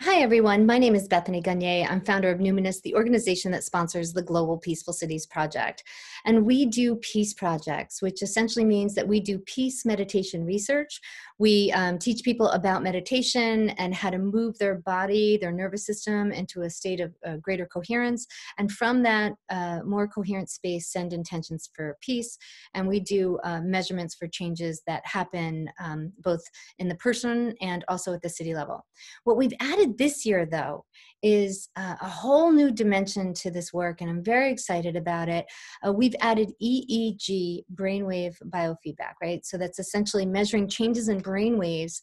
Hi, everyone. My name is Bethany Gonyea. I'm founder of Numinous, the organization that sponsors the Global Peaceful Cities Project. And we do peace projects, which essentially means that we do peace meditation research. We teach people about meditation and how to move their body, their nervous system into a state of greater coherence. And from that more coherent space, send intentions for peace. And we do measurements for changes that happen both in the person and also at the city level. What we've added this year, though, is a whole new dimension to this work, and I'm very excited about it. We've added EEG, brainwave biofeedback, right? So that's essentially measuring changes in brainwaves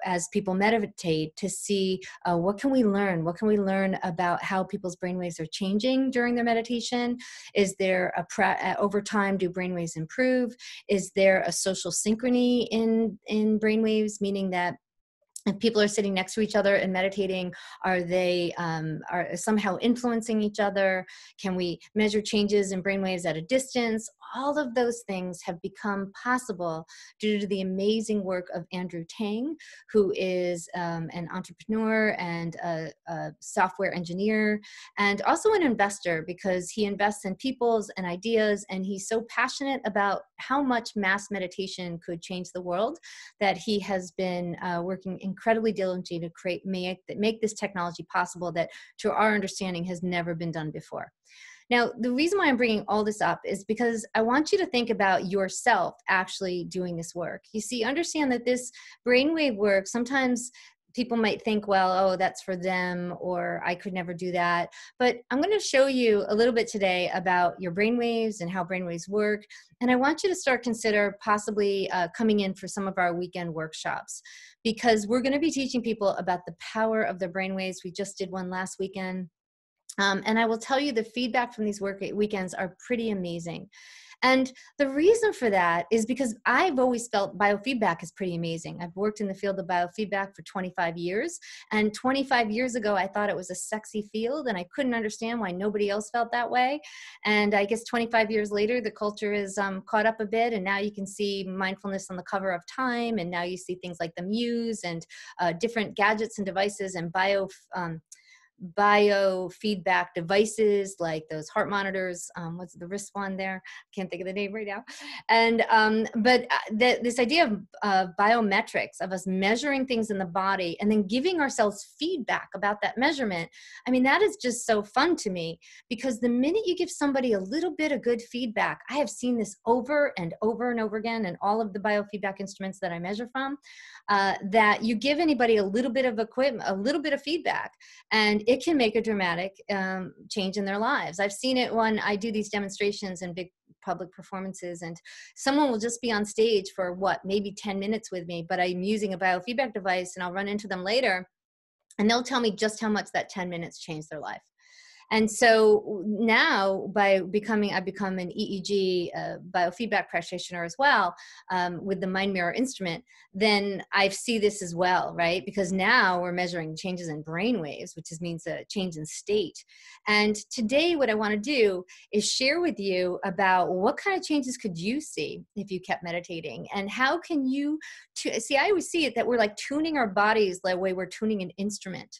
as people meditate to see what can we learn? What can we learn about how people's brainwaves are changing during their meditation? Is there over time, do brainwaves improve? Is there a social synchrony in brainwaves, meaning that if people are sitting next to each other and meditating, are they are somehow influencing each other? Can we measure changes in brainwaves at a distance? All of those things have become possible due to the amazing work of Andrew Tang, who is an entrepreneur and a software engineer, and also an investor, because he invests in peoples and ideas, and he's so passionate about how much mass meditation could change the world that he has been working incredibly diligently to make this technology possible that, to our understanding, has never been done before. Now, the reason why I'm bringing all this up is because I want you to think about yourself actually doing this work. You see, understand that this brainwave work, sometimes people might think, well, oh, that's for them, or I could never do that. But I'm going to show you a little bit today about your brainwaves and how brainwaves work. And I want you to start consider possibly coming in for some of our weekend workshops, because we're going to be teaching people about the power of the brainwaves. We just did one last weekend. And I will tell you the feedback from these weekends are pretty amazing. And the reason for that is because I've always felt biofeedback is pretty amazing. I've worked in the field of biofeedback for 25 years. And 25 years ago, I thought it was a sexy field, and I couldn't understand why nobody else felt that way. And I guess 25 years later, the culture is caught up a bit. And now you can see mindfulness on the cover of Time. And now you see things like the Muse and different gadgets and devices and biofeedback devices like those heart monitors. What's the wrist one there? I can't think of the name right now. And this idea of biometrics, of us measuring things in the body and then giving ourselves feedback about that measurement, I mean, that is just so fun to me, because the minute you give somebody a little bit of good feedback, I have seen this over and over and over again in all of the biofeedback instruments that I measure from, that you give anybody a little bit of equipment, a little bit of feedback, and it can make a dramatic change in their lives. I've seen it when I do these demonstrations and big public performances, and someone will just be on stage for maybe 10 minutes with me, but I'm using a biofeedback device, and I'll run into them later and they'll tell me just how much that 10 minutes changed their life. And so now, I've become an EEG biofeedback practitioner as well, with the Mind Mirror instrument, then I see this as well, right? Because now we're measuring changes in brainwaves, which means a change in state. And today what I want to do is share with you about what kind of changes could you see if you kept meditating, and how can you see, I always see it that we're like tuning our bodies the way we're tuning an instrument.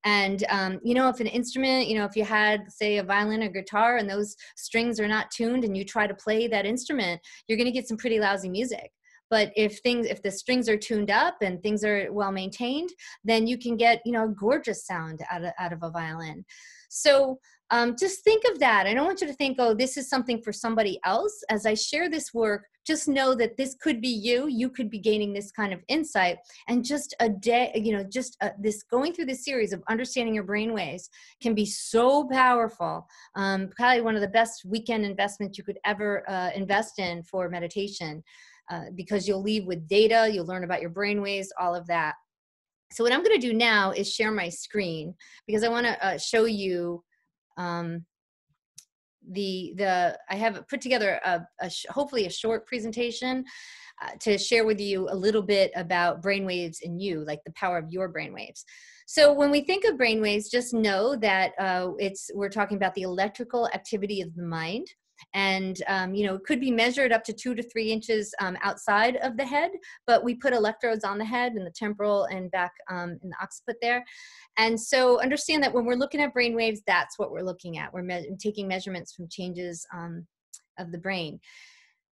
And, if an instrument, if you had, say, a violin or guitar and those strings are not tuned and you try to play that instrument, you're going to get some pretty lousy music. But if the strings are tuned up and things are well maintained, then you can get, a gorgeous sound out of a violin. So just think of that. I don't want you to think, oh, this is something for somebody else. As I share this work, just know that this could be you. You could be gaining this kind of insight. And just a day, this going through this series of understanding your brainwaves can be so powerful. Probably one of the best weekend investments you could ever invest in for meditation, because you'll leave with data, you'll learn about your brainwaves, all of that. So what I'm going to do now is share my screen, because I want to show you I have put together hopefully a short presentation to share with you a little bit about brainwaves in you, like the power of your brainwaves. So when we think of brainwaves, just know that we're talking about the electrical activity of the mind. And, it could be measured up to 2 to 3 inches outside of the head, but we put electrodes on the head and the temporal and back in the occiput there. And so understand that when we're looking at brain waves, that's what we're looking at. We're taking measurements from changes of the brain.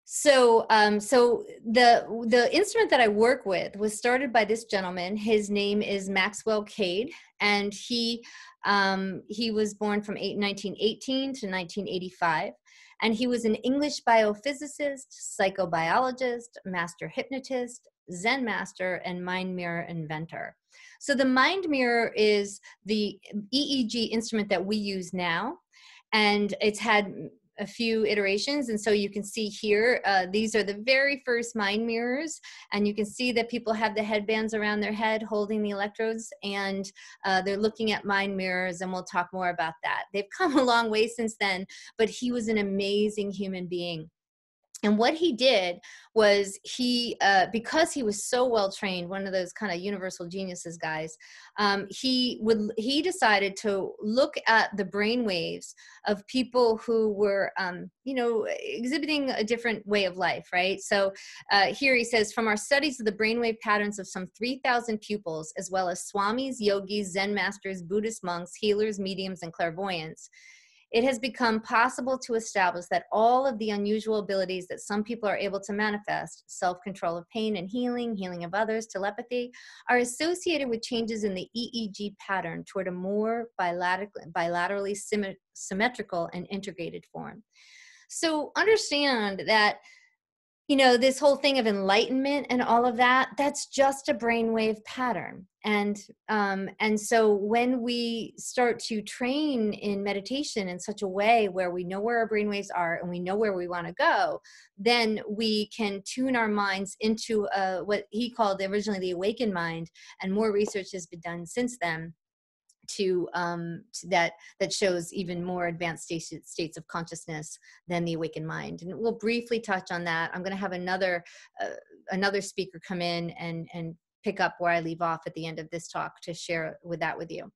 So, the instrument that I work with was started by this gentleman. His name is Maxwell Cade, and he was born from 1918 to 1985, and he was an English biophysicist, psychobiologist, master hypnotist, Zen master, and Mind Mirror inventor. So the Mind Mirror is the EEG instrument that we use now, and it's had a few iterations. And so you can see here, these are the very first Mind Mirrors, and you can see that people have the headbands around their head holding the electrodes, and they're looking at Mind Mirrors, and we'll talk more about that. They've come a long way since then, but he was an amazing human being. And what he did was because he was so well trained, one of those kind of universal geniuses guys, he decided to look at the brain waves of people who were, exhibiting a different way of life, right? So here he says, from our studies of the brainwave patterns of some 3,000 pupils, as well as swamis, yogis, Zen masters, Buddhist monks, healers, mediums, and clairvoyants, it has become possible to establish that all of the unusual abilities that some people are able to manifest, self-control of pain and healing of others, telepathy, are associated with changes in the EEG pattern toward a more bilaterally symmetrical and integrated form. So understand that, this whole thing of enlightenment and all of that, that's just a brainwave pattern. And so when we start to train in meditation in such a way where we know where our brainwaves are and we know where we want to go, then we can tune our minds into what he called originally the awakened mind, and more research has been done since then to that shows even more advanced states of consciousness than the awakened mind. And we'll briefly touch on that. I'm going to have another speaker come in and pick up where I leave off at the end of this talk to share that with you.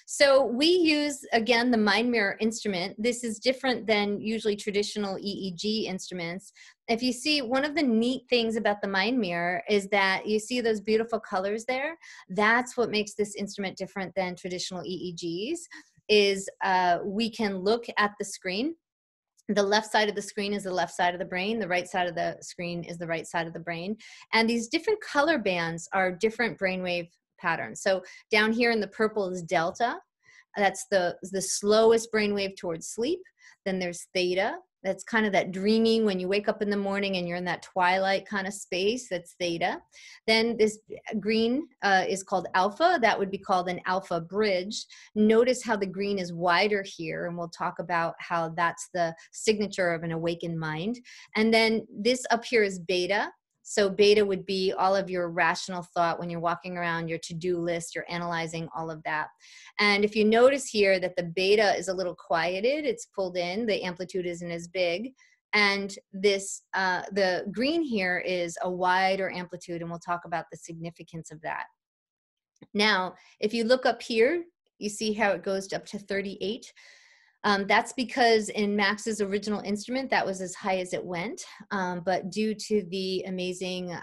So we use, again, the Mind Mirror instrument. This is different than usually traditional EEG instruments. If you see, one of the neat things about the Mind Mirror is that you see those beautiful colors there. That's what makes this instrument different than traditional EEGs, is we can look at the screen. The left side of the screen is the left side of the brain. The right side of the screen is the right side of the brain. And these different color bands are different brainwave patterns. So down here in the purple is delta. That's the slowest brainwave towards sleep. Then there's theta. That's kind of that dreaming when you wake up in the morning and you're in that twilight kind of space. That's theta. Then this green is called alpha. That would be called an alpha bridge. Notice how the green is wider here, and we'll talk about how that's the signature of an awakened mind. And then this up here is beta. So beta would be all of your rational thought when you're walking around, your to-do list, you're analyzing all of that. And if you notice here that the beta is a little quieted, it's pulled in, the amplitude isn't as big. And this, the green here is a wider amplitude, and we'll talk about the significance of that. Now, if you look up here, you see how it goes up to 38. That's because in Max's original instrument, that was as high as it went. But due to the amazing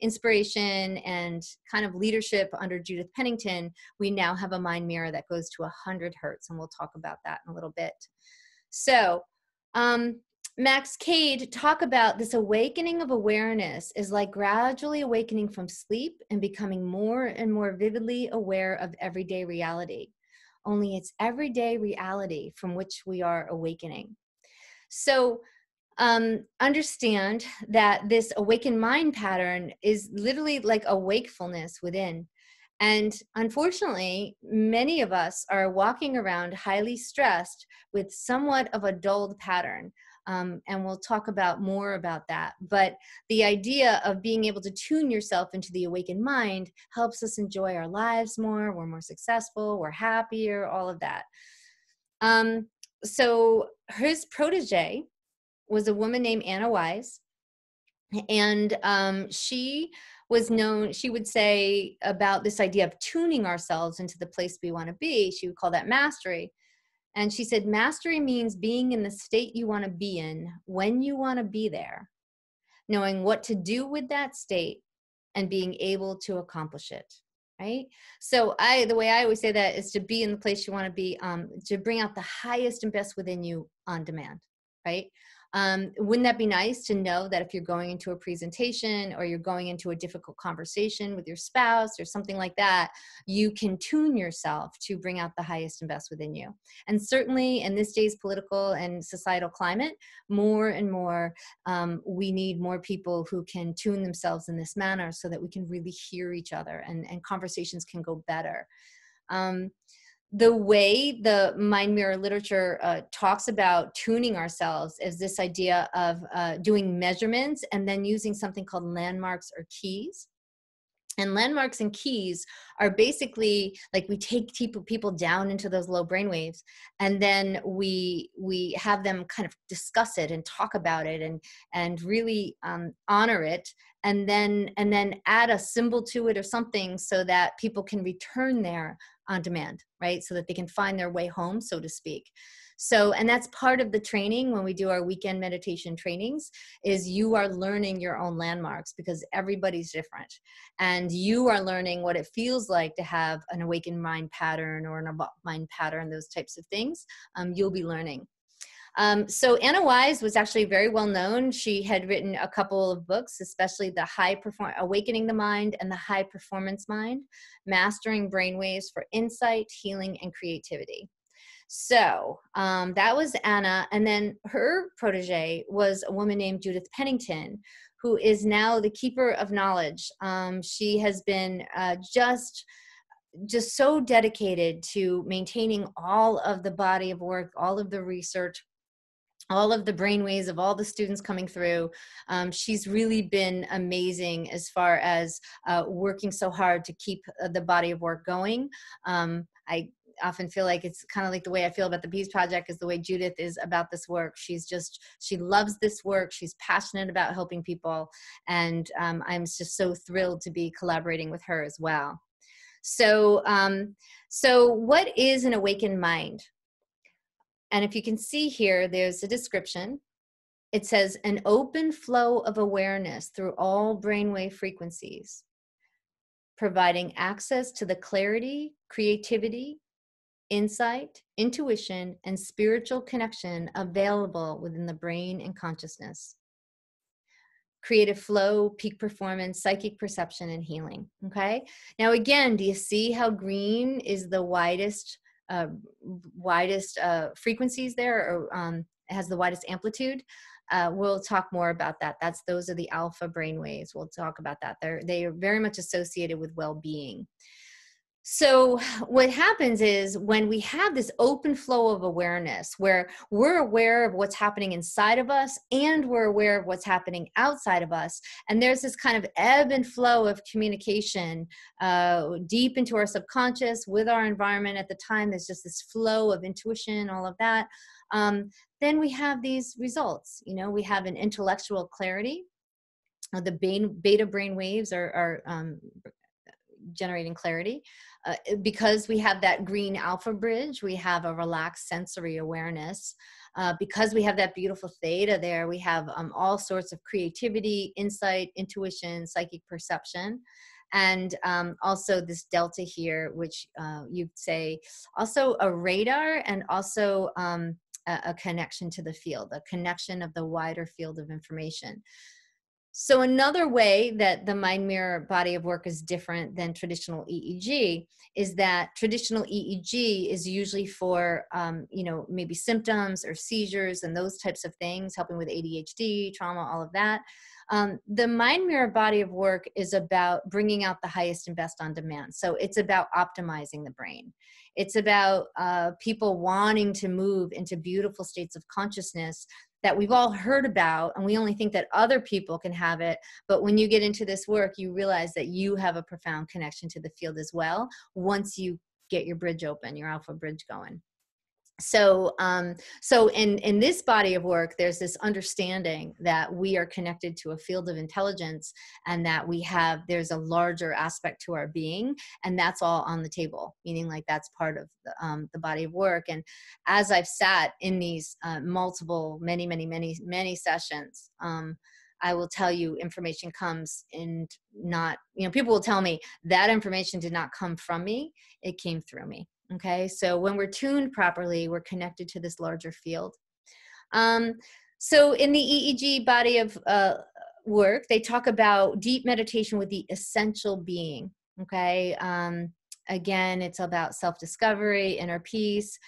inspiration and kind of leadership under Judith Pennington, we now have a Mind Mirror that goes to 100 hertz, and we'll talk about that in a little bit. So Max Cade talk about this awakening of awareness is like gradually awakening from sleep and becoming more and more vividly aware of everyday reality. Only it's everyday reality from which we are awakening. So understand that this awakened mind pattern is literally like a wakefulness within. And unfortunately, many of us are walking around highly stressed with somewhat of a dulled pattern. And we'll talk about more about that. But the idea of being able to tune yourself into the awakened mind helps us enjoy our lives more. We're more successful. We're happier, all of that. So his protege was a woman named Anna Wise. And she was known, she would say about this idea of tuning ourselves into the place we want to be. She would call that mastery. And she said, mastery means being in the state you want to be in when you want to be there, knowing what to do with that state and being able to accomplish it. Right? So the way I always say that is to be in the place you want to be, to bring out the highest and best within you on demand. Right? Wouldn't that be nice to know that if you're going into a presentation or you're going into a difficult conversation with your spouse or something like that, you can tune yourself to bring out the highest and best within you. And certainly in this day's political and societal climate, more and more, we need more people who can tune themselves in this manner so that we can really hear each other and conversations can go better. The way the Mind Mirror literature talks about tuning ourselves is this idea of doing measurements and then using something called landmarks or keys. And landmarks and keys are basically like we take people down into those low brain waves, and then we have them kind of discuss it and talk about it and really honor it, and then add a symbol to it or something so that people can return there on demand, right? So that they can find their way home, so to speak. So, and that's part of the training when we do our weekend meditation trainings, is you are learning your own landmarks because everybody's different. And you are learning what it feels like to have an awakened mind pattern or an above mind pattern, those types of things. You'll be learning. So Anna Wise was actually very well known. She had written a couple of books, especially Awakening the Mind and the High Performance Mind, Mastering Brainwaves for Insight, Healing, and Creativity. So that was Anna. And then her protege was a woman named Judith Pennington, who is now the keeper of knowledge. She has been just so dedicated to maintaining all of the body of work, all of the research, all of the brainwaves of all the students coming through. She's really been amazing as far as working so hard to keep the body of work going. I often feel like it's kind of like the way I feel about the Peace Project is the way Judith is about this work. She loves this work. She's passionate about helping people. And I'm just so thrilled to be collaborating with her as well. So what is an awakened mind? And if you can see here, there's a description. It says an open flow of awareness through all brainwave frequencies, providing access to the clarity, creativity, insight, intuition, and spiritual connection available within the brain and consciousness. Creative flow, peak performance, psychic perception, and healing. Okay. Now, again, do you see how green is the widest frequencies there, or it has the widest amplitude? We'll talk more about that. Those are the alpha brain waves. We'll talk about that. They are very much associated with well-being. So what happens is when we have this open flow of awareness where we're aware of what's happening inside of us and we're aware of what's happening outside of us, and there's this kind of ebb and flow of communication deep into our subconscious with our environment at the time, there's just this flow of intuition, all of that, then we have these results. We have an intellectual clarity. The beta brain waves are generating clarity. Because we have that green alpha bridge, we have a relaxed sensory awareness. Because we have that beautiful theta there, we have all sorts of creativity, insight, intuition, psychic perception. And also this delta here, which you'd say also a radar and also a connection to the field, a connection of the wider field of information. So another way that the Mind Mirror body of work is different than traditional EEG is that traditional EEG is usually for, maybe symptoms or seizures and those types of things, helping with ADHD, trauma, all of that. The Mind Mirror body of work is about bringing out the highest and best on demand. So it's about optimizing the brain. It's about people wanting to move into beautiful states of consciousness that we've all heard about, and we only think that other people can have it. But when you get into this work, you realize that you have a profound connection to the field as well once you get your bridge open, your alpha bridge going. So in this body of work, there's this understanding that we are connected to a field of intelligence, and that there's a larger aspect to our being, and that's all on the table, meaning like that's part of the body of work. And as I've sat in these multiple, many sessions, I will tell you, information comes, and not, people will tell me that information did not come from me, it came through me. Okay, so when we're tuned properly, we're connected to this larger field. So in the EEG body of work, they talk about deep meditation with the essential being. Okay, again, it's about self-discovery, inner peace.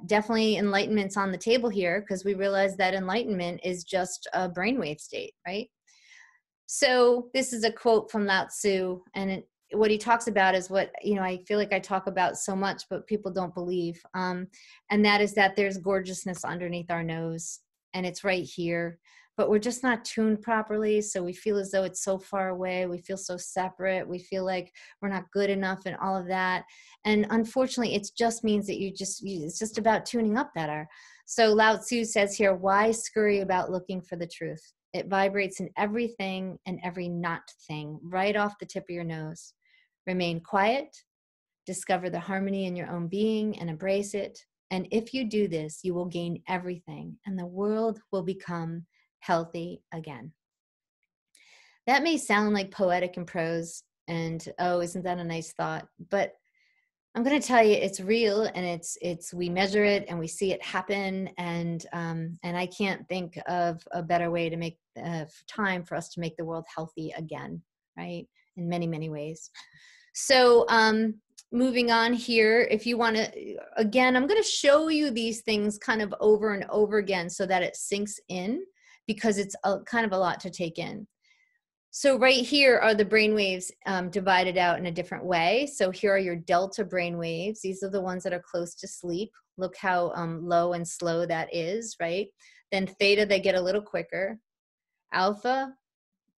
Definitely enlightenment's on the table here, because we realize that enlightenment is just a brainwave state, right? So this is a quote from Lao Tzu, and what he talks about is what, I feel like I talk about so much, but people don't believe. And that is that there's gorgeousness underneath our nose, and it's right here, but we're just not tuned properly. So we feel as though it's so far away. We feel so separate. We feel like we're not good enough and all of that. And unfortunately, it just means that it's just about tuning up better. So Lao Tzu says here, why scurry about looking for the truth? It vibrates in everything and every not thing, right off the tip of your nose. Remain quiet, discover the harmony in your own being and embrace it. And if you do this, you will gain everything, and the world will become healthy again. That may sound like poetic in prose, and oh, isn't that a nice thought? But I'm going to tell you, it's real, and we measure it and we see it happen. And I can't think of a better way to make time for us to make the world healthy again, right? In many, many ways. So moving on here, if you want to, again, I'm going to show you these things kind of over and over again so that it sinks in, because it's kind of a lot to take in. So right here are the brain waves divided out in a different way. So here are your delta brain waves. These are the ones that are close to sleep. Look how low and slow that is, right? Then theta, they get a little quicker. Alpha,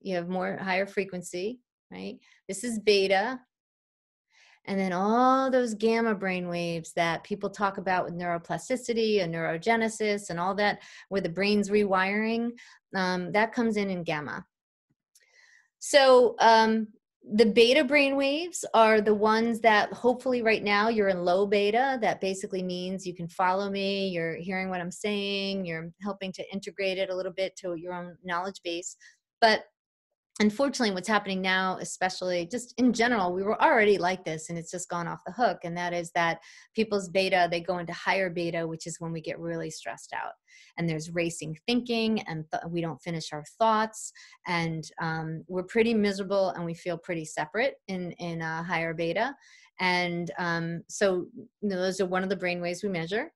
you have higher frequency, right? This is beta. And then all those gamma brain waves that people talk about with neuroplasticity and neurogenesis and all that, where the brain's rewiring, that comes in gamma. So the beta brain waves are the ones that hopefully right now you're in low beta. That basically means you can follow me, you're hearing what I'm saying, you're helping to integrate it a little bit to your own knowledge base. But unfortunately, what's happening now, especially just in general, we were already like this, and it's just gone off the hook. And that is that people's beta, they go into higher beta, which is when we get really stressed out. And there's racing thinking, and we don't finish our thoughts. And we're pretty miserable, and we feel pretty separate in higher beta. And so those are one of the brain waves we measure.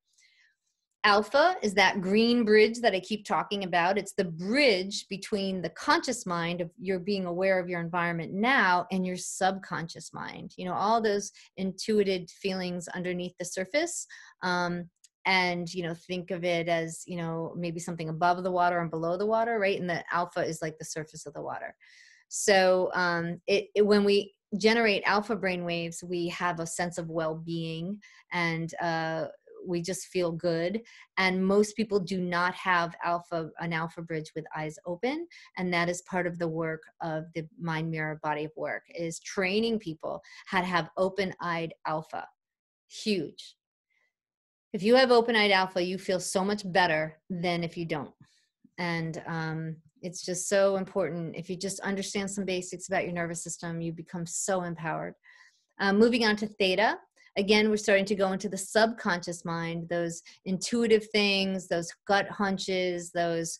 Alpha is that green bridge that I keep talking about. It's the bridge between the conscious mind of you're being aware of your environment now and your subconscious mind. All those intuitive feelings underneath the surface. And, think of it as, maybe something above the water and below the water, right? And the alpha is like the surface of the water. So when we generate alpha brain waves, we have a sense of well-being, and we just feel good. And most people do not have an alpha bridge with eyes open. And that is part of the work of the Mind Mirror body of work, is training people how to have open-eyed alpha. Huge. If you have open-eyed alpha, you feel so much better than if you don't. And it's just so important. If you just understand some basics about your nervous system, you become so empowered. Moving on to theta. Again, we're starting to go into the subconscious mind, those intuitive things, those gut hunches, those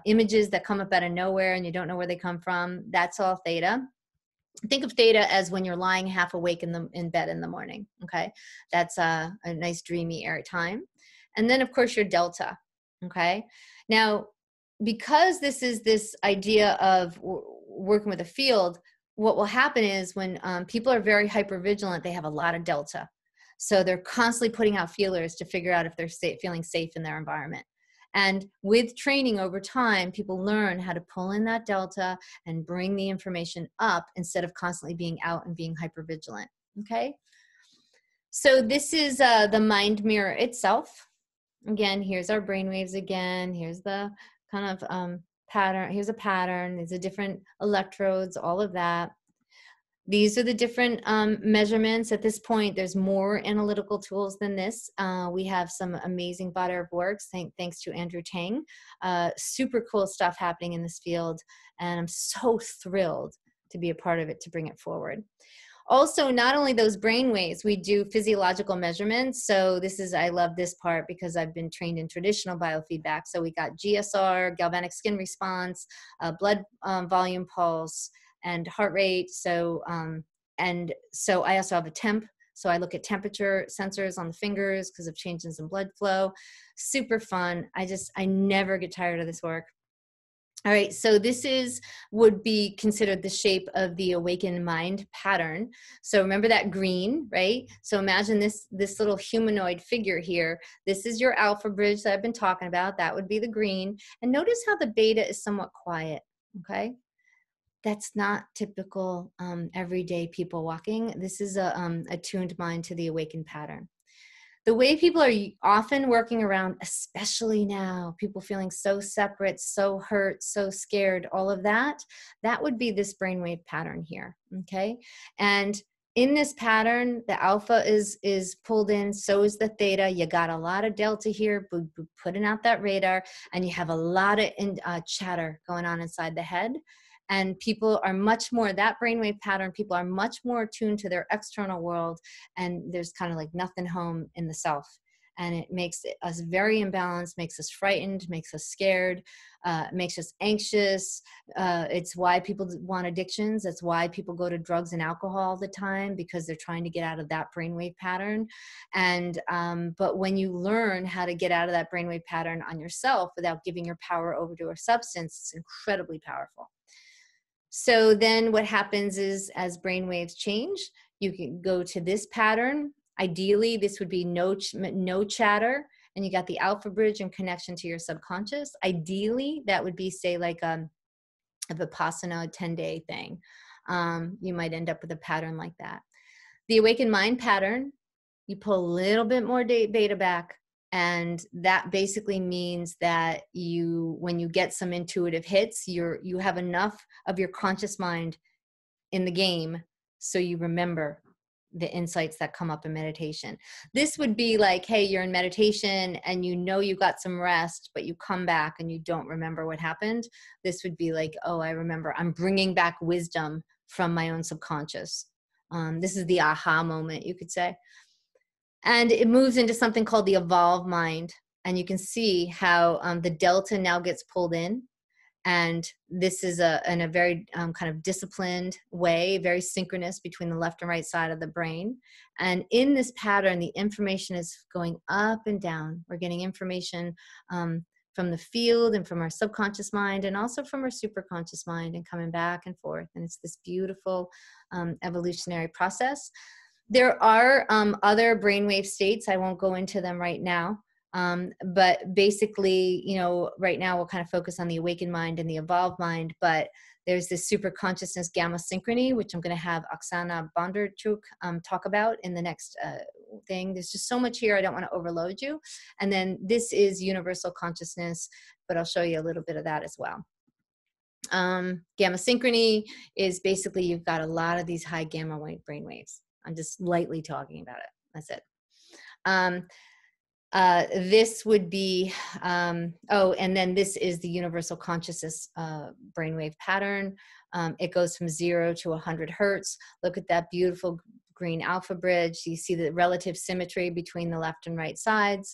images that come up out of nowhere and you don't know where they come from. That's all theta. Think of theta as when you're lying half awake in bed in the morning, okay? That's a nice dreamy air time. And then, of course, your delta, okay? Now, because this is this idea of working with a field, what will happen is when people are very hypervigilant, they have a lot of delta. So they're constantly putting out feelers to figure out if they're feeling safe in their environment. And with training over time, people learn how to pull in that delta and bring the information up instead of constantly being out and being hypervigilant. Okay? So this is the Mind Mirror itself. Again, here's our brainwaves again. Here's the kind of pattern. Here's a pattern. These are different electrodes, all of that. These are the different measurements. At this point, there's more analytical tools than this. We have some amazing body of works, thanks to Andrew Tang. Super cool stuff happening in this field, and I'm so thrilled to be a part of it, to bring it forward. Also, not only those brain waves, we do physiological measurements. So this is, I love this part because I've been trained in traditional biofeedback. So we got GSR, galvanic skin response, blood volume pulse, and heart rate. So, and so I also have a temp. So I look at temperature sensors on the fingers because of changes in blood flow. Super fun. I never get tired of this work. All right, so this would be considered the shape of the awakened mind pattern. So remember that green, right? So imagine this little humanoid figure here. This is your alpha bridge that I've been talking about. That would be the green. And notice how the beta is somewhat quiet, okay? That's not typical everyday people walking. This is a attuned mind to the awakened pattern. The way people are often working around, especially now, people feeling so separate, so hurt, so scared, all of that, that would be this brainwave pattern here, okay? And in this pattern, the alpha is pulled in, so is the theta. You got a lot of delta here, putting out that radar, and you have a lot of chatter going on inside the head. And people are much more, that brainwave pattern, people are much more attuned to their external world, and there's kind of like nothing home in the self. And it makes us very imbalanced, makes us frightened, makes us scared, makes us anxious. It's why people want addictions. That's why people go to drugs and alcohol all the time, because they're trying to get out of that brainwave pattern. And but when you learn how to get out of that brainwave pattern on yourself without giving your power over to a substance, it's incredibly powerful. So then what happens is, as brain waves change, you can go to this pattern. Ideally, this would be no chatter, and you got the alpha bridge and connection to your subconscious. Ideally, that would be, say, like a Vipassana 10-day thing. You might end up with a pattern like that. The awakened mind pattern, you pull a little bit more beta back. And that basically means that when you get some intuitive hits, you have enough of your conscious mind in the game, so you remember the insights that come up in meditation. This would be like, hey, you're in meditation and you got some rest, but you come back and you don't remember what happened. This would be like, oh, I remember. I'm bringing back wisdom from my own subconscious. This is the aha moment, you could say. And it moves into something called the evolved mind. And you can see how the delta now gets pulled in. And this is in a very kind of disciplined way, very synchronous between the left and right side of the brain. And in this pattern, the information is going up and down. We're getting information from the field and from our subconscious mind, and also from our superconscious mind, and coming back and forth. And it's this beautiful evolutionary process. There are other brainwave states. I won't go into them right now. But basically, right now we'll kind of focus on the awakened mind and the evolved mind. But there's this super consciousness gamma synchrony, which I'm going to have Oksana Bondarchuk talk about in the next thing. There's just so much here. I don't want to overload you. And then this is universal consciousness, but I'll show you a little bit of that as well. Gamma synchrony is basically, you've got a lot of these high gamma brain waves. I'm just lightly talking about it. That's it. This would be, and then this is the universal consciousness brainwave pattern. It goes from 0 to 100 hertz. Look at that beautiful green alpha bridge. You see the relative symmetry between the left and right sides.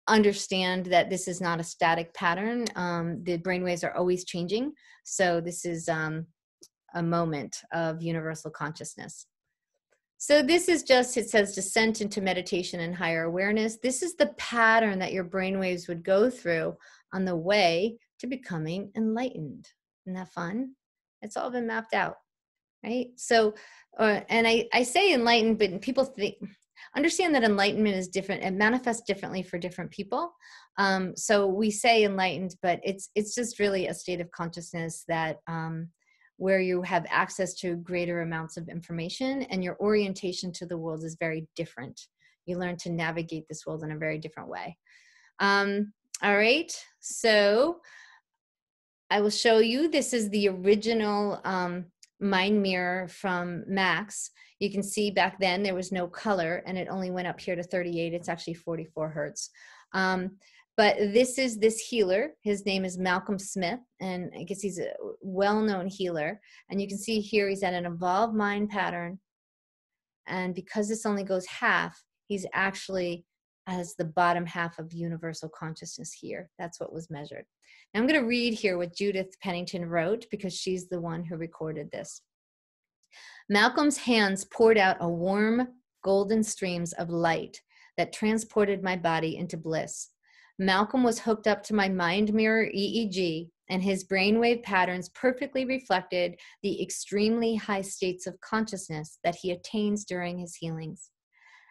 Understand that this is not a static pattern. The brainwaves are always changing. So this is a moment of universal consciousness. So this is just, it says descent into meditation and higher awareness. This is the pattern that your brainwaves would go through on the way to becoming enlightened. Isn't that fun? It's all been mapped out, right? So, and I say enlightened, but people understand that enlightenment is different. It manifests differently for different people. So we say enlightened, but it's just really a state of consciousness that where you have access to greater amounts of information, and your orientation to the world is very different. You learn to navigate this world in a very different way. All right, so I will show you, this is the original Mind Mirror from Max. You can see back then there was no color and it only went up here to 38. It's actually 44 hertz. But this is this healer. His name is Malcolm Smith, and I guess he's a well-known healer. And you can see here he's at an evolved mind pattern. And because this only goes half, he's actually as the bottom half of universal consciousness here. That's what was measured. Now I'm going to read here what Judith Pennington wrote, because she's the one who recorded this. Malcolm's hands poured out a warm, golden streams of light that transported my body into bliss. Malcolm was hooked up to my Mind Mirror EEG, and his brainwave patterns perfectly reflected the extremely high states of consciousness that he attains during his healings.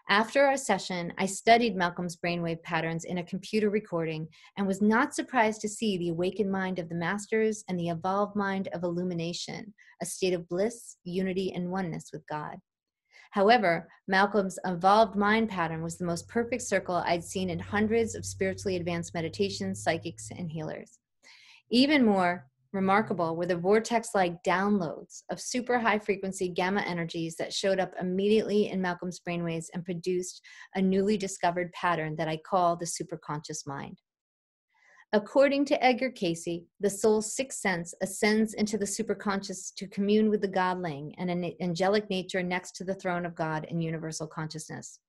After our session, I studied Malcolm's brainwave patterns in a computer recording and was not surprised to see the awakened mind of the masters and the evolved mind of illumination, a state of bliss, unity, and oneness with God. However, Malcolm's evolved mind pattern was the most perfect circle I'd seen in hundreds of spiritually advanced meditations, psychics, and healers. Even more remarkable were the vortex-like downloads of super high-frequency gamma energies that showed up immediately in Malcolm's brainwaves and produced a newly discovered pattern that I call the superconscious mind. According to Edgar Cayce, the soul's sixth sense ascends into the superconscious to commune with the Godling and an angelic nature next to the throne of God in universal consciousness.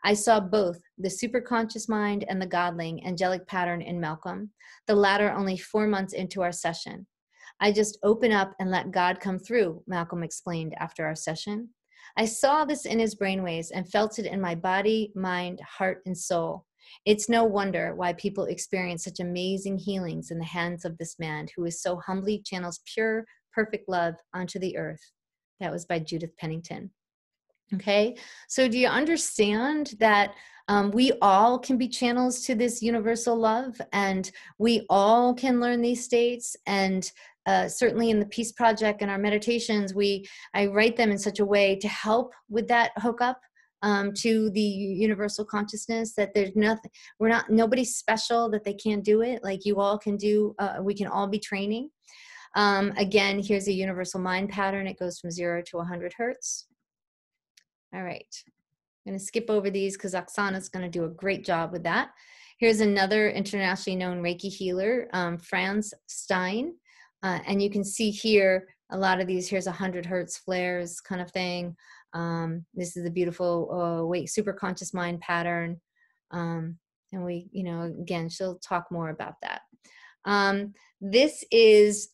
I saw both the superconscious mind and the Godling angelic pattern in Malcolm, the latter only 4 months into our session. I just open up and let God come through, Malcolm explained after our session. I saw this in his brainwaves and felt it in my body, mind, heart, and soul. It's no wonder why people experience such amazing healings in the hands of this man who is so humbly channels pure, perfect love onto the earth. That was by Judith Pennington. Okay, so do you understand that we all can be channels to this universal love, and we all can learn these states? And certainly in the Peace Project and our meditations, I write them in such a way to help with that hookup to the universal consciousness, that there's nothing, nobody's special, that they can't do it. Like you all can do, we can all be training. Again, here's a universal mind pattern. It goes from 0 to 100 hertz. All right, I'm going to skip over these because Oksana's going to do a great job with that. Here's another internationally known Reiki healer, Franz Stein. And you can see here a lot of these. Here's 100 hertz flares kind of thing. This is a beautiful super conscious mind pattern. And we, again, she'll talk more about that. This is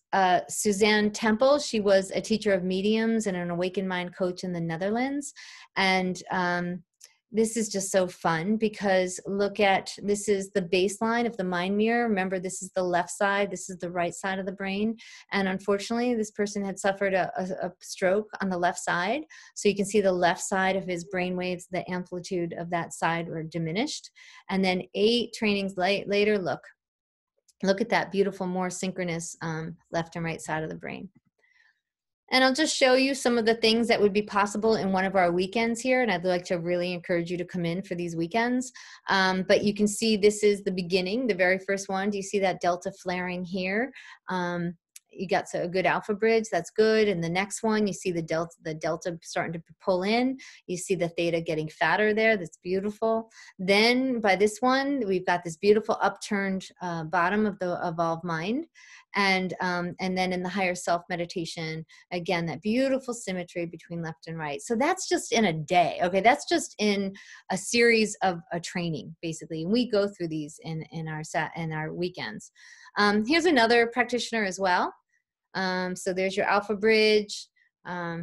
Suzanne Temple. She was a teacher of mediums and an awakened mind coach in the Netherlands. And this is just so fun because this is the baseline of the mind mirror. Remember, this is the left side, this is the right side of the brain. And unfortunately, this person had suffered a stroke on the left side. So you can see the left side of his brain waves, the amplitude of that side were diminished. And then 8 trainings later, look at that beautiful, more synchronous left and right side of the brain. And I'll just show you some of the things that would be possible in one of our weekends here. And I'd like to really encourage you to come in for these weekends. But you can see this is the beginning, the very first one. Do you see that delta flaring here? You got a good alpha bridge, that's good. And the next one, you see the delta starting to pull in. You see the theta getting fatter there, that's beautiful. Then by this one, we've got this beautiful upturned bottom of the evolved mind. And then in the higher self meditation, again, that beautiful symmetry between left and right. So that's just in a day, okay? That's just in a series of a training, basically. And we go through these in our weekends. Here's another practitioner as well. So there's your alpha bridge.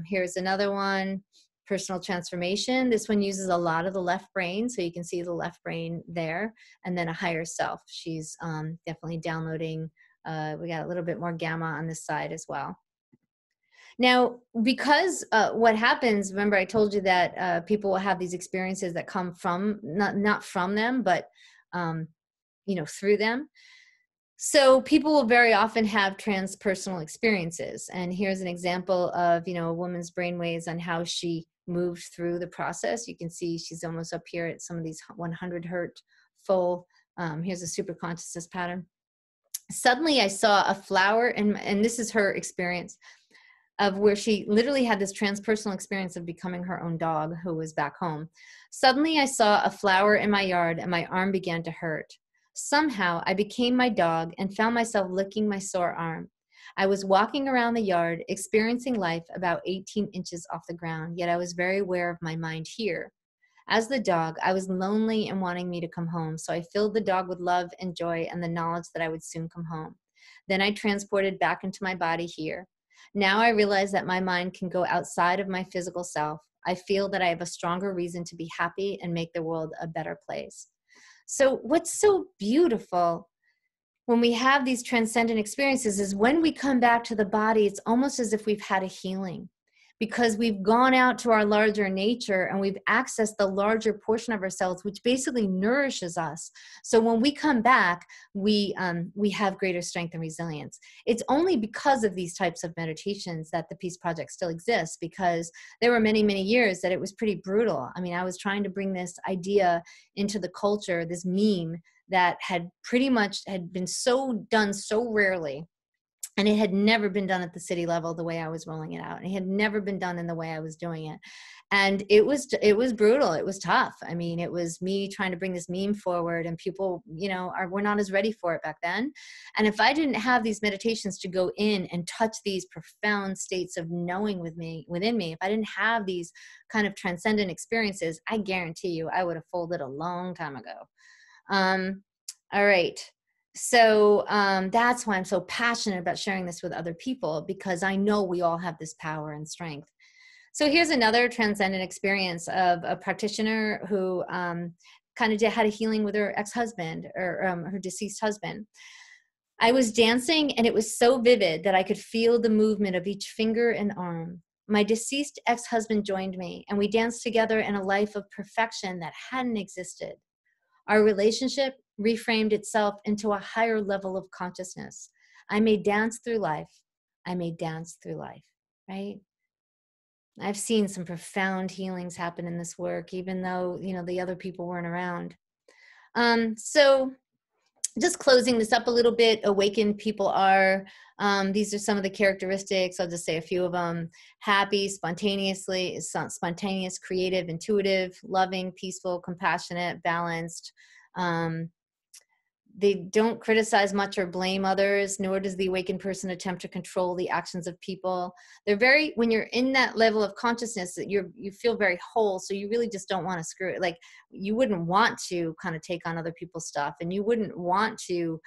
Here's another one, personal transformation. This one uses a lot of the left brain, so you can see the left brain there. And then a higher self. She's definitely downloading. We got a little bit more gamma on this side as well. Now, because what happens, remember I told you that people will have these experiences that come from, not from them, but through them. So people will very often have transpersonal experiences. And here's an example of, a woman's brainwaves on how she moved through the process. You can see she's almost up here at some of these 100 hertz full Here's a super consciousness pattern. Suddenly I saw a flower, and this is her experience of where she literally had this transpersonal experience of becoming her own dog who was back home. Suddenly I saw a flower in my yard and my arm began to hurt. Somehow I became my dog and found myself licking my sore arm. I was walking around the yard, experiencing life about 18 inches off the ground, yet I was very aware of my mind here. As the dog, I was lonely and wanting me to come home, so I filled the dog with love and joy and the knowledge that I would soon come home. Then I transported back into my body here. Now I realize that my mind can go outside of my physical self. I feel that I have a stronger reason to be happy and make the world a better place. So what's so beautiful when we have these transcendent experiences is when we come back to the body, it's almost as if we've had a healing, because we've gone out to our larger nature and we've accessed the larger portion of ourselves, which basically nourishes us. So when we come back, we have greater strength and resilience. It's only because of these types of meditations that the Peace Project still exists, because there were many, many years that it was pretty brutal. I mean, I was trying to bring this idea into the culture, this meme that had pretty much had been done so rarely. And it had never been done at the city level the way I was rolling it out. And it had never been done in the way I was doing it. And it was brutal. It was tough. I mean, it was me trying to bring this meme forward, and people, were not as ready for it back then. And if I didn't have these meditations to go in and touch these profound states of knowing within me, if I didn't have these kind of transcendent experiences, I guarantee you I would have folded a long time ago. All right. So that's why I'm so passionate about sharing this with other people, because I know we all have this power and strength. So here's another transcendent experience of a practitioner who kind of had a healing with her ex-husband, or her deceased husband. I was dancing and it was so vivid that I could feel the movement of each finger and arm. My deceased ex-husband joined me and we danced together in a life of perfection that hadn't existed. Our relationship reframed itself into a higher level of consciousness. I may dance through life. I may dance through life, right? I've seen some profound healings happen in this work, even though, the other people weren't around. So just closing this up a little bit, awakened people are, these are some of the characteristics. I'll just say a few of them. Happy, spontaneous, creative, intuitive, loving, peaceful, compassionate, balanced. They don't criticize much or blame others, nor does the awakened person attempt to control the actions of people. They're when you're in that level of consciousness, that you feel very whole, so you really just don't want to screw it. Like, you wouldn't want to kind of take on other people's stuff, and you wouldn't want to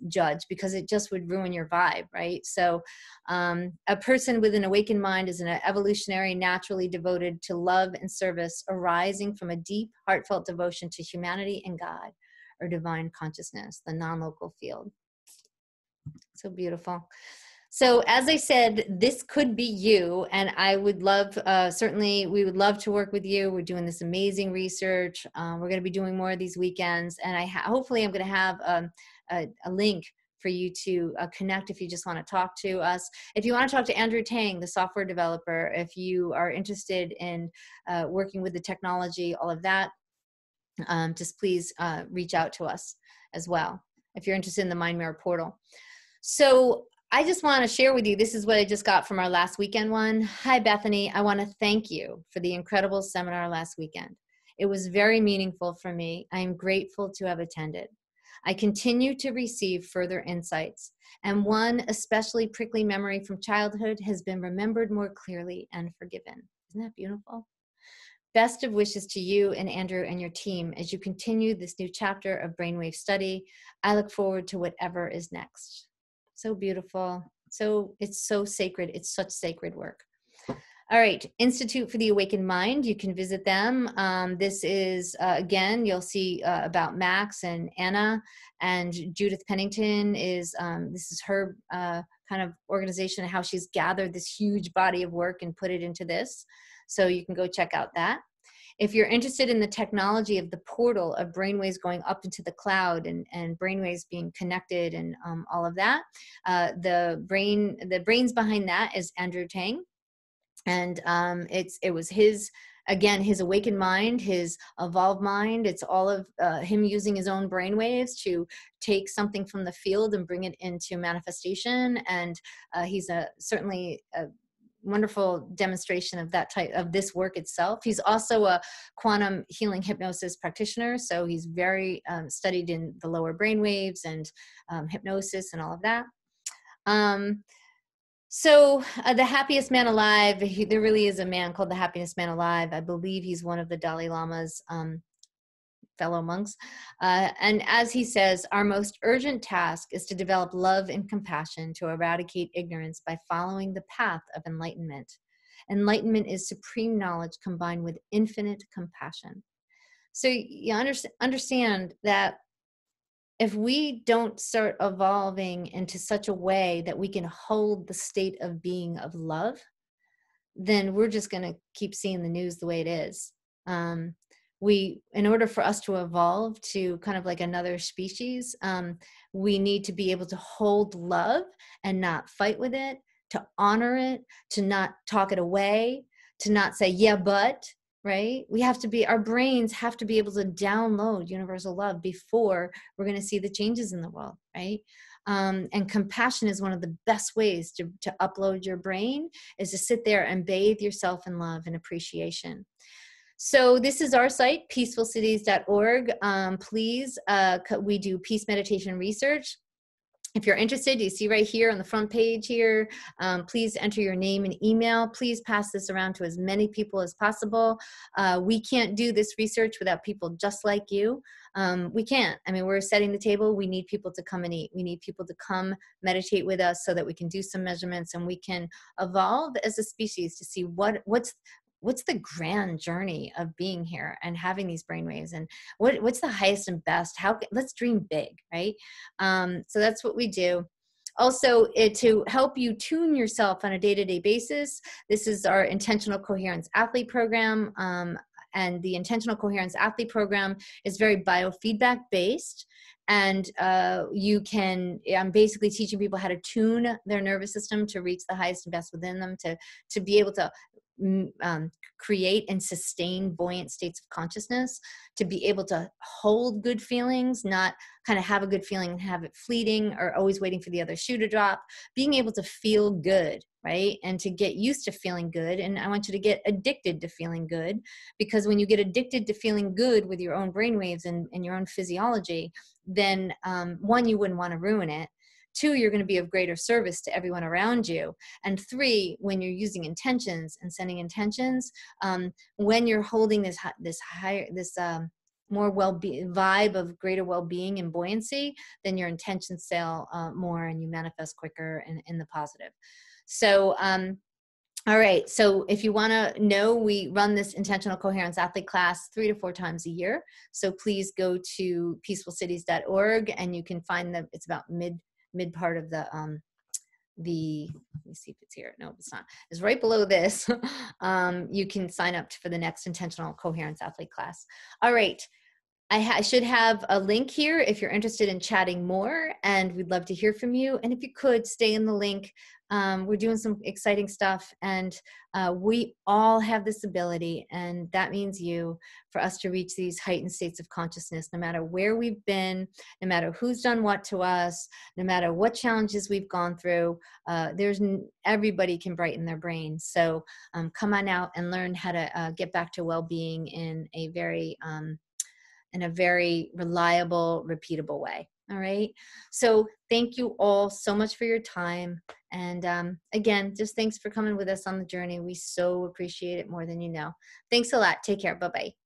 judge, because it just would ruin your vibe, right? So a person with an awakened mind is an evolutionary, naturally devoted to love and service, arising from a deep, heartfelt devotion to humanity and God, or divine consciousness, the non-local field. So beautiful. So as I said, this could be you, and I would love, certainly we would love to work with you. We're doing this amazing research. We're going to be doing more of these weekends, and hopefully I'm going to have a link for you to connect if you just want to talk to us. If you want to talk to Andrew Tang, the software developer, if you are interested in working with the technology, all of that, just please reach out to us as well if you're interested in the Mind Mirror portal. So I just want to share with you, this is what I just got from our last weekend one. Hi, Bethany. I want to thank you for the incredible seminar last weekend. It was very meaningful for me. I am grateful to have attended. I continue to receive further insights, and one especially prickly memory from childhood has been remembered more clearly and forgiven. Isn't that beautiful? Best of wishes to you and Andrew and your team as you continue this new chapter of Brainwave study. I look forward to whatever is next. So beautiful. It's so sacred. It's such sacred work. All right, Institute for the Awakened Mind. You can visit them. This is, again, you'll see about Max and Anna, and Judith Pennington is, this is her kind of organization, and how she's gathered this huge body of work and put it into this. So you can go check out that. If you're interested in the technology of the portal of brainwaves going up into the cloud, and brainwaves being connected, and all of that, the brains behind that is Andrew Tang. And it was his again, his awakened mind, his evolved mind, it's all of him using his own brainwaves to take something from the field and bring it into manifestation. And he's certainly a wonderful demonstration of that type of this work itself. He's also a quantum healing hypnosis practitioner, so he's very studied in the lower brain waves and hypnosis and all of that. The Happiest Man Alive, there really is a man called the Happiest Man Alive. I believe he's one of the Dalai Lama's fellow monks. And as he says, our most urgent task is to develop love and compassion to eradicate ignorance by following the path of enlightenment. Enlightenment is supreme knowledge combined with infinite compassion. So you understand that if we don't start evolving into such a way that we can hold the state of being of love, then we're just going to keep seeing the news the way it is. In order for us to evolve to kind of like another species, we need to be able to hold love and not fight with it, to honor it, to not talk it away, to not say, yeah, but, right? Our brains have to be able to download universal love before we're going to see the changes in the world, right? And compassion is one of the best ways to upload your brain, is to sit there and bathe yourself in love and appreciation. So this is our site, peacefulcities.org. Please, we do peace meditation research. If you're interested, you see right here on the front page here, please enter your name and email. Please pass this around to as many people as possible. We can't do this research without people just like you. We can't. I mean, we're setting the table. We need people to come and eat. We need people to come meditate with us so that we can do some measurements and we can evolve as a species to see what's the grand journey of being here and having these brainwaves, and what's the highest and best? Let's dream big, right? So that's what we do. Also, to help you tune yourself on a day-to-day basis, this is our Intentional Coherence Athlete Program. And the Intentional Coherence Athlete Program is very biofeedback based. And I'm basically teaching people how to tune their nervous system to reach the highest and best within them, to be able to create and sustain buoyant states of consciousness, to be able to hold good feelings, not kind of have a good feeling and have it fleeting or always waiting for the other shoe to drop, being able to feel good, right? And to get used to feeling good. And I want you to get addicted to feeling good, because when you get addicted to feeling good with your own brainwaves and your own physiology, then one, you wouldn't want to ruin it. 2, you're going to be of greater service to everyone around you. And 3, when you're using intentions and sending intentions, when you're holding this more vibe of greater well-being and buoyancy, then your intentions sail more and you manifest quicker in the positive. So, all right. So if you want to know, we run this Intentional Coherence Athlete class 3 to 4 times a year. So please go to peacefulcities.org and you can find them. It's about mid part of the let me see if it's here. No, it's not. It's right below this. You can sign up for the next Intentional Coherence Athlete class. All right. I should have a link here if you're interested in chatting more, and we'd love to hear from you. And if you could stay in the link, we're doing some exciting stuff, and we all have this ability, and that means for us to reach these heightened states of consciousness, no matter where we've been, no matter who's done what to us, no matter what challenges we've gone through. Everybody can brighten their brain. So come on out and learn how to get back to well-being in a very reliable, repeatable way. All right. So thank you all so much for your time. And again, just thanks for coming with us on the journey. We so appreciate it more than you know. Thanks a lot. Take care. Bye-bye.